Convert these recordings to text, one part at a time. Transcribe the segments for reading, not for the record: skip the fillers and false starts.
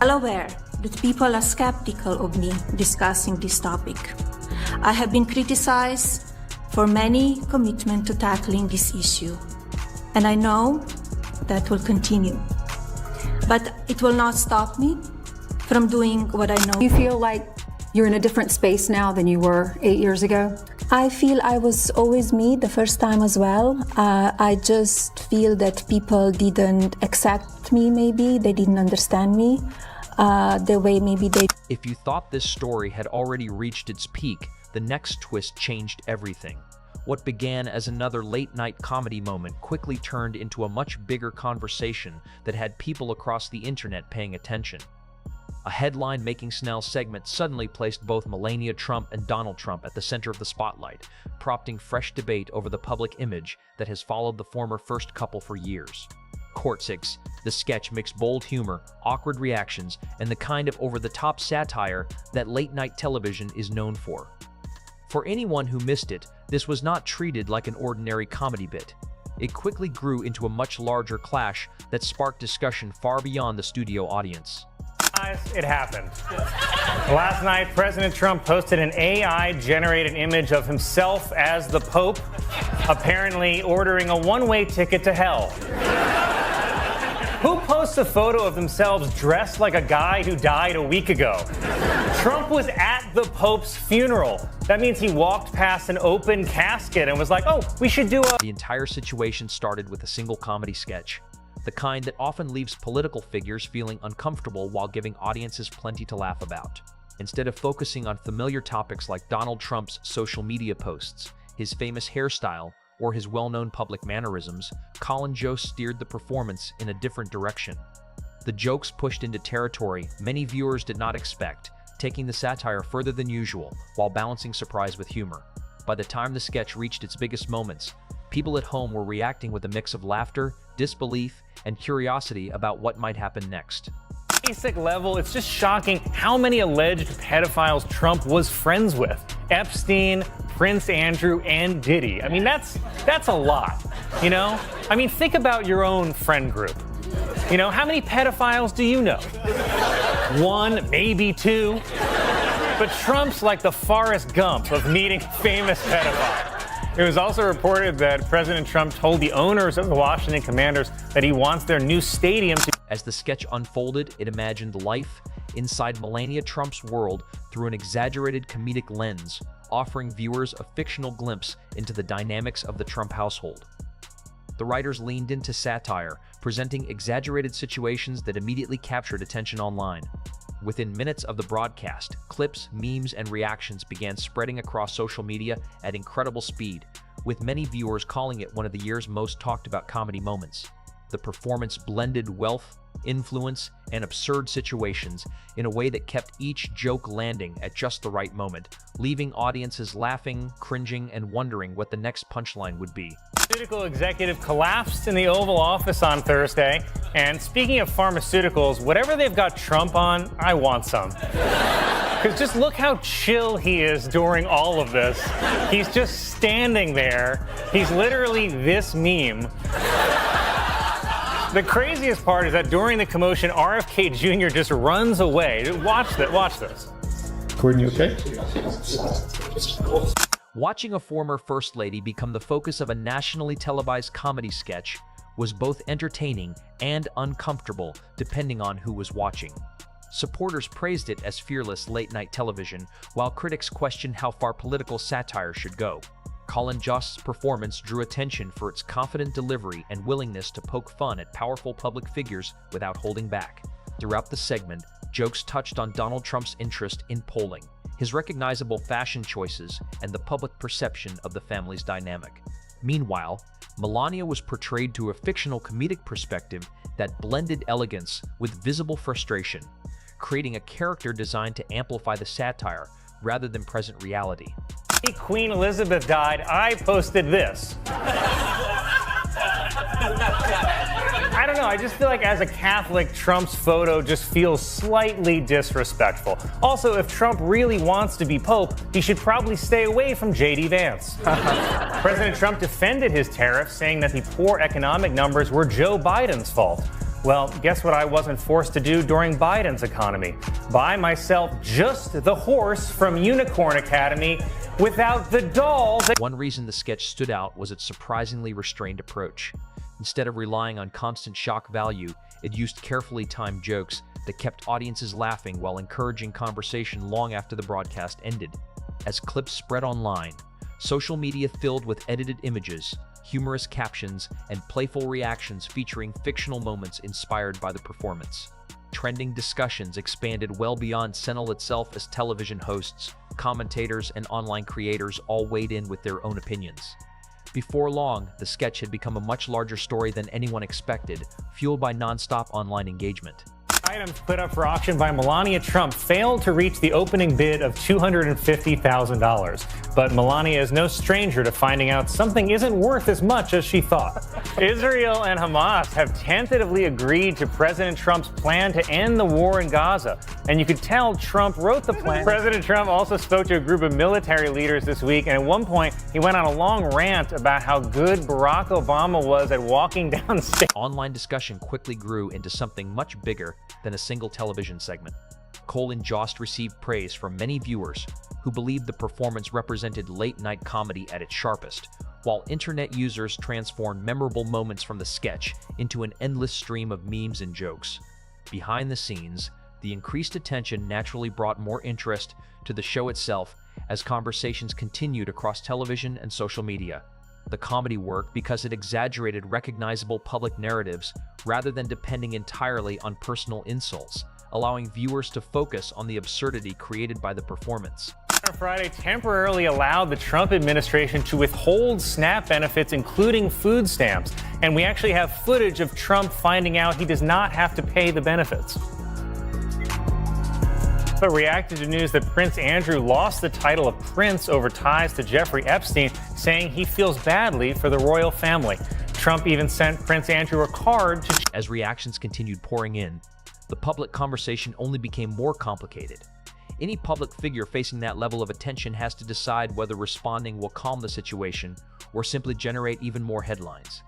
I'm aware that people are skeptical of me discussing this topic. I have been criticized for many commitment to tackling this issue, and I know that will continue. But it will not stop me from doing what I know. You feel like you're in a different space now than you were 8 years ago? I feel I was always me the first time as well. I just feel that people didn't accept me, maybe. They didn't understand me the way maybe they... If you thought this story had already reached its peak, the next twist changed everything. What began as another late-night comedy moment quickly turned into a much bigger conversation that had people across the internet paying attention. A headline-making Snell segment suddenly placed both Melania Trump and Donald Trump at the center of the spotlight, prompting fresh debate over the public image that has followed the former first couple for years. Court6, the sketch mixed bold humor, awkward reactions, and the kind of over-the-top satire that late-night television is known for. For anyone who missed it, this was not treated like an ordinary comedy bit. It quickly grew into a much larger clash that sparked discussion far beyond the studio audience. Guys, it happened. Last night, President Trump posted an AI-generated image of himself as the Pope, apparently ordering a one-way ticket to hell. Who posts a photo of themselves dressed like a guy who died a week ago? Trump was at the Pope's funeral. That means he walked past an open casket and was like, oh, we should do a... The entire situation started with a single comedy sketch, the kind that often leaves political figures feeling uncomfortable while giving audiences plenty to laugh about. Instead of focusing on familiar topics like Donald Trump's social media posts, his famous hairstyle, or his well-known public mannerisms, Colin Jost steered the performance in a different direction. The jokes pushed into territory many viewers did not expect, taking the satire further than usual while balancing surprise with humor. By the time the sketch reached its biggest moments, people at home were reacting with a mix of laughter, disbelief, and curiosity about what might happen next. Basic level, it's just shocking how many alleged pedophiles Trump was friends with. Epstein, Prince Andrew, and Diddy. I mean, that's a lot, you know? I mean, think about your own friend group. You know, how many pedophiles do you know? One, maybe two. But Trump's like the Forrest Gump of meeting famous pedophiles. It was also reported that President Trump told the owners of the Washington Commanders that he wants their new stadium to... As the sketch unfolded, it imagined life inside Melania Trump's world through an exaggerated comedic lens, offering viewers a fictional glimpse into the dynamics of the Trump household. The writers leaned into satire, presenting exaggerated situations that immediately captured attention online. Within minutes of the broadcast, clips, memes, and reactions began spreading across social media at incredible speed, with many viewers calling it one of the year's most talked about comedy moments. The performance blended wealth, influence, and absurd situations in a way that kept each joke landing at just the right moment, leaving audiences laughing, cringing, and wondering what the next punchline would be. Pharmaceutical executive collapsed in the Oval Office on Thursday. And speaking of pharmaceuticals, whatever they've got Trump on, I want some. Because just look how chill he is during all of this. He's just standing there. He's literally this meme. The craziest part is that during the commotion, RFK Jr. just runs away. Watch this. Gordon, you okay? Watching a former First Lady become the focus of a nationally televised comedy sketch was both entertaining and uncomfortable, depending on who was watching. Supporters praised it as fearless late-night television, while critics questioned how far political satire should go. Colin Jost's performance drew attention for its confident delivery and willingness to poke fun at powerful public figures without holding back. Throughout the segment, jokes touched on Donald Trump's interest in polling, his recognizable fashion choices, and the public perception of the family's dynamic. Meanwhile, Melania was portrayed through a fictional comedic perspective that blended elegance with visible frustration, creating a character designed to amplify the satire rather than present reality. Queen Elizabeth died, I posted this. I don't know, I just feel like as a Catholic, Trump's photo just feels slightly disrespectful. Also, if Trump really wants to be Pope, he should probably stay away from J.D. Vance. President Trump defended his tariffs, saying that the poor economic numbers were Joe Biden's fault. Well, guess what I wasn't forced to do during Biden's economy? Buy myself just the horse from Unicorn Academy without the doll. One reason the sketch stood out was its surprisingly restrained approach. Instead of relying on constant shock value, it used carefully timed jokes that kept audiences laughing while encouraging conversation long after the broadcast ended. As clips spread online, social media filled with edited images, humorous captions, and playful reactions featuring fictional moments inspired by the performance. Trending discussions expanded well beyond Senel itself as television hosts, commentators, and online creators all weighed in with their own opinions. Before long, the sketch had become a much larger story than anyone expected, fueled by nonstop online engagement. Items put up for auction by Melania Trump failed to reach the opening bid of $250,000. But Melania is no stranger to finding out something isn't worth as much as she thought. Israel and Hamas have tentatively agreed to President Trump's plan to end the war in Gaza. And you could tell Trump wrote the plan. President Trump also spoke to a group of military leaders this week, and at one point, he went on a long rant about how good Barack Obama was at walking down stairs. Online discussion quickly grew into something much bigger than a single television segment. Colin Jost received praise from many viewers who believed the performance represented late-night comedy at its sharpest, while internet users transformed memorable moments from the sketch into an endless stream of memes and jokes. Behind the scenes, the increased attention naturally brought more interest to the show itself as conversations continued across television and social media. The comedy worked because it exaggerated recognizable public narratives rather than depending entirely on personal insults, allowing viewers to focus on the absurdity created by the performance. On Friday, temporarily allowed the Trump administration to withhold SNAP benefits, including food stamps. And we actually have footage of Trump finding out he does not have to pay the benefits. But reacted to news that Prince Andrew lost the title of prince over ties to Jeffrey Epstein, saying he feels badly for the royal family. Trump even sent Prince Andrew a card to... As reactions continued pouring in, the public conversation only became more complicated. Any public figure facing that level of attention has to decide whether responding will calm the situation or simply generate even more headlines.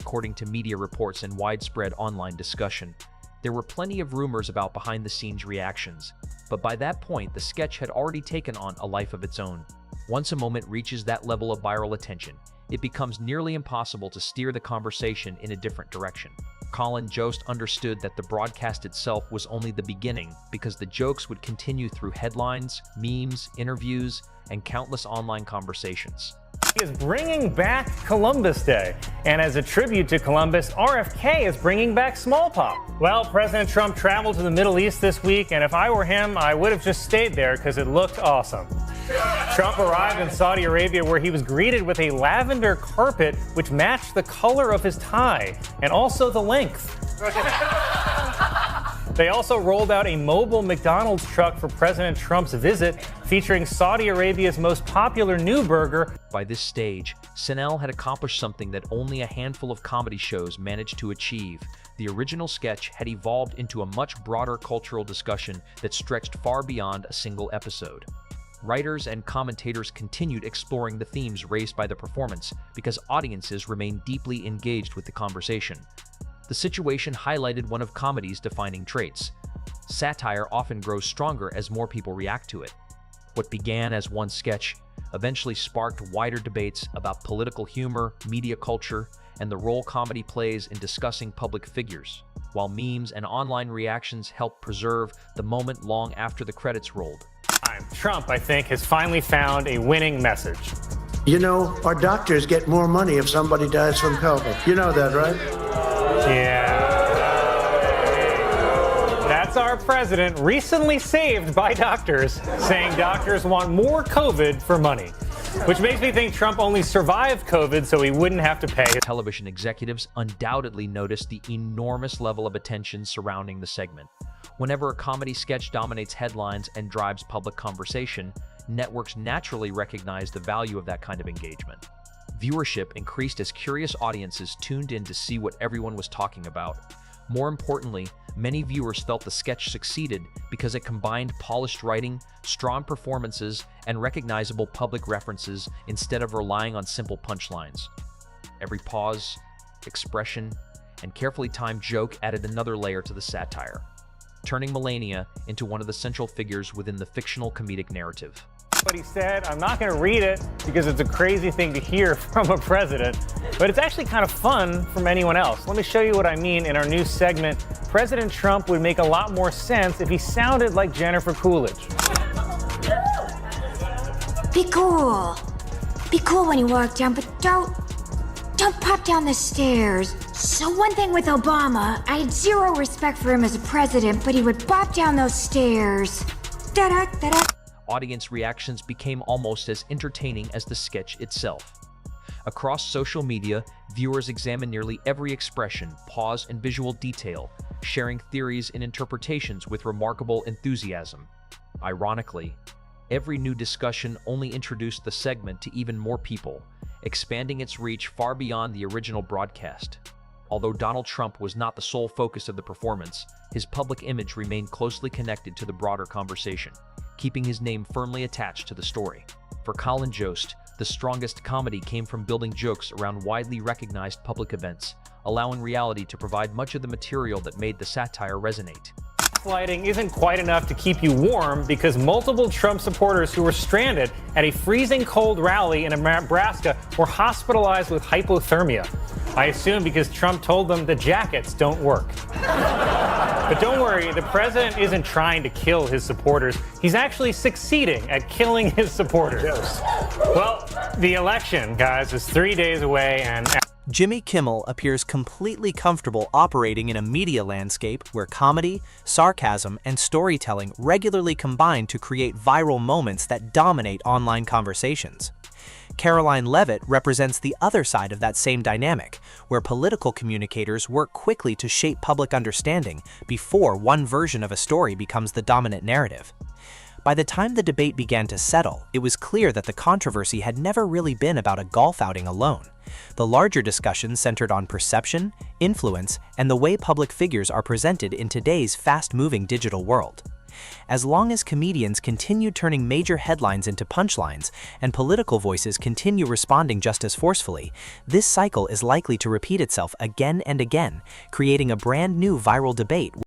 According to media reports and widespread online discussion, there were plenty of rumors about behind-the-scenes reactions, but by that point, the sketch had already taken on a life of its own. Once a moment reaches that level of viral attention, it becomes nearly impossible to steer the conversation in a different direction. Colin Jost understood that the broadcast itself was only the beginning because the jokes would continue through headlines, memes, interviews, and countless online conversations. He is bringing back Columbus Day. And as a tribute to Columbus, RFK is bringing back smallpox. Well, President Trump traveled to the Middle East this week, and if I were him, I would have just stayed there because it looked awesome. Trump arrived in Saudi Arabia where he was greeted with a lavender carpet which matched the color of his tie and also the length. They also rolled out a mobile McDonald's truck for President Trump's visit, featuring Saudi Arabia's most popular new burger. By this stage, Senel had accomplished something that only a handful of comedy shows managed to achieve. The original sketch had evolved into a much broader cultural discussion that stretched far beyond a single episode. Writers and commentators continued exploring the themes raised by the performance because audiences remained deeply engaged with the conversation. The situation highlighted one of comedy's defining traits. Satire often grows stronger as more people react to it. What began as one sketch eventually sparked wider debates about political humor, media culture, and the role comedy plays in discussing public figures, while memes and online reactions helped preserve the moment long after the credits rolled. Trump, I think, has finally found a winning message. You know, our doctors get more money if somebody dies from COVID. You know that, right? Yeah. That's our president, recently saved by doctors, saying doctors want more COVID for money. Which makes me think Trump only survived COVID so he wouldn't have to pay. Television executives undoubtedly noticed the enormous level of attention surrounding the segment. Whenever a comedy sketch dominates headlines and drives public conversation, networks naturally recognize the value of that kind of engagement. Viewership increased as curious audiences tuned in to see what everyone was talking about. More importantly, many viewers felt the sketch succeeded because it combined polished writing, strong performances, and recognizable public references instead of relying on simple punchlines. Every pause, expression, and carefully timed joke added another layer to the satire, turning Melania into one of the central figures within the fictional comedic narrative. What he said, I'm not going to read it because it's a crazy thing to hear from a president, but it's actually kind of fun from anyone else. Let me show you what I mean in our new segment. President Trump would make a lot more sense if he sounded like Jennifer Coolidge. Be cool. Be cool when you walk down, but don't pop down the stairs. So one thing with Obama, I had zero respect for him as a president, but he would pop down those stairs. Da-da, da-da. Audience reactions became almost as entertaining as the sketch itself. Across social media, viewers examined nearly every expression, pause, and visual detail, sharing theories and interpretations with remarkable enthusiasm. Ironically, every new discussion only introduced the segment to even more people, expanding its reach far beyond the original broadcast. Although Donald Trump was not the sole focus of the performance, his public image remained closely connected to the broader conversation, keeping his name firmly attached to the story. For Colin Jost, the strongest comedy came from building jokes around widely recognized public events, allowing reality to provide much of the material that made the satire resonate. Lighting isn't quite enough to keep you warm because multiple Trump supporters who were stranded at a freezing cold rally in Nebraska were hospitalized with hypothermia. I assume because Trump told them the jackets don't work. But don't worry, the president isn't trying to kill his supporters. He's actually succeeding at killing his supporters. Well, the election, guys, is 3 days away, and Jimmy Kimmel appears completely comfortable operating in a media landscape where comedy, sarcasm, and storytelling regularly combine to create viral moments that dominate online conversations. Caroline Leavitt represents the other side of that same dynamic, where political communicators work quickly to shape public understanding before one version of a story becomes the dominant narrative. By the time the debate began to settle, it was clear that the controversy had never really been about a golf outing alone. The larger discussion centered on perception, influence, and the way public figures are presented in today's fast-moving digital world. As long as comedians continue turning major headlines into punchlines and political voices continue responding just as forcefully, this cycle is likely to repeat itself again and again, creating a brand new viral debate